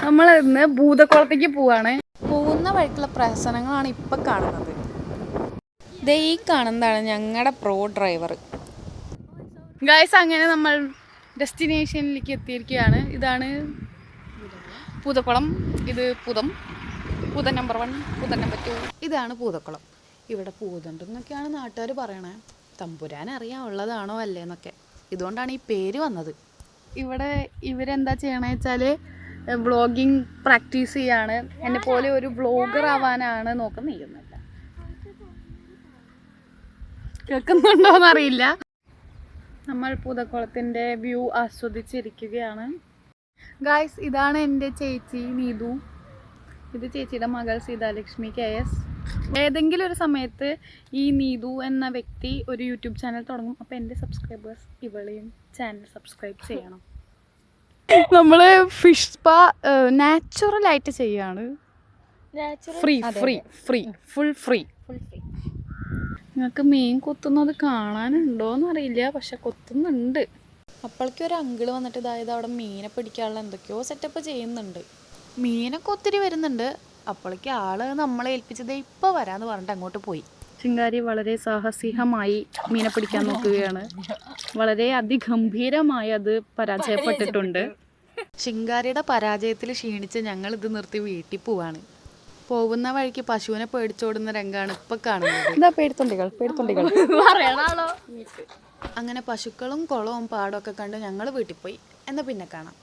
നമ്മൾ ഇന്ന് ഭൂതക്കുളത്തേക്ക് പോവാണ്. പോകുന്ന വഴിക്കുള്ള പ്രഹസനങ്ങളാണ് ഇപ്പം കാണുന്നത്. ദേ ഈ കാണുന്നതാണ് ഞങ്ങളുടെ പ്രോ ഡ്രൈവർ. ഗൈസ്, അങ്ങനെ നമ്മൾ ഡെസ്റ്റിനേഷനിലേക്ക് എത്തിയിരിക്കുകയാണ്. ഇതാണ് പൂതക്കുളം. ഇത് പൂതം നമ്പർ 1, പൂതം നമ്പർ 2. ഇതാണ് പൂതക്കുളം. ഇവിടെ പൂതണ്ടെന്നൊക്കെയാണ് നാട്ടുകാർ പറയണേ. തമ്പുരാൻ അറിയാനുള്ളതാണോ അല്ലേ എന്നൊക്കെ. ഇതുകൊണ്ടാണ് ഈ പേര് വന്നത്. ഇവിടെ ഇവരെന്താ ചെയ്യണമെന്ന് വെച്ചാൽ വ്ളോഗിങ് പ്രാക്ടീസ് ചെയ്യാണ്. എന്നെ പോലെ ഒരു വ്ളോഗർ ആവാനാണ് നോക്കുന്നില്ല. കേൾക്കുന്നുണ്ടോയെന്നറിയില്ല. നമ്മൾ പൂതക്കുളത്തിൻ്റെ വ്യൂ ആസ്വദിച്ചിരിക്കുകയാണ്. ഗായ്സ്, ഇതാണ് എൻ്റെ ചേച്ചി നീതു. ഇത് ചേച്ചിയുടെ മകൾ സീതാലക്ഷ്മി KS. ഏതെങ്കിലും ഒരു സമയത്ത് ഈ നീതു എന്ന വ്യക്തി ഒരു യൂട്യൂബ് ചാനൽ തുടങ്ങും. അപ്പോൾ എൻ്റെ സബ്സ്ക്രൈബേഴ്സ് ഇവളെയും ചാനൽ സബ്സ്ക്രൈബ് ചെയ്യണം. നമ്മൾ ഫിഷ് സ്പാ നാച്ചുറലായിട്ട് ചെയ്യാണ്. Full free. നിങ്ങൾക്ക് മീൻ കൊത്തുന്നത് കാണാനുണ്ടോയെന്നറിയില്ല, പക്ഷെ കൊത്തുന്നുണ്ട്. അപ്പോഴേക്കും ഒരു അങ്കിള് വന്നിട്ട് ഇതായത് അവിടെ മീനെ പിടിക്കാനുള്ള എന്തൊക്കെയോ സെറ്റപ്പ് ചെയ്യുന്നുണ്ട്. മീനൊക്കെ ഒത്തിരി വരുന്നുണ്ട്. അപ്പോഴേക്കും ആള് നമ്മളെ ഏൽപ്പിച്ചത് ഇപ്പോൾ വരാമെന്ന് പറഞ്ഞിട്ട് അങ്ങോട്ട് പോയി. ചിങ്കാരി വളരെ സാഹസികമായി മീനെ പിടിക്കാൻ നോക്കുകയാണ്. വളരെ അതിഗംഭീരമായി അത് പരാജയപ്പെട്ടിട്ടുണ്ട്. ചിങ്കാരിയുടെ പരാജയത്തിൽ ക്ഷീണിച്ച് ഞങ്ങൾ ഇത് നിർത്തി വീട്ടിൽ പോവാണ്. പോകുന്ന വഴിക്ക് പശുവിനെ പേടിച്ചോടുന്ന രംഗാണ് ഇപ്പൊ കാണുന്നത്. എന്താ പേടിത്തൊണ്ടികൾ പറയണാളോ. അങ്ങനെ പശുക്കളും കുളവും പാടമൊക്കെ കണ്ട് ഞങ്ങൾ വീട്ടിൽ പോയി. എന്നാ പിന്നെ കാണാം.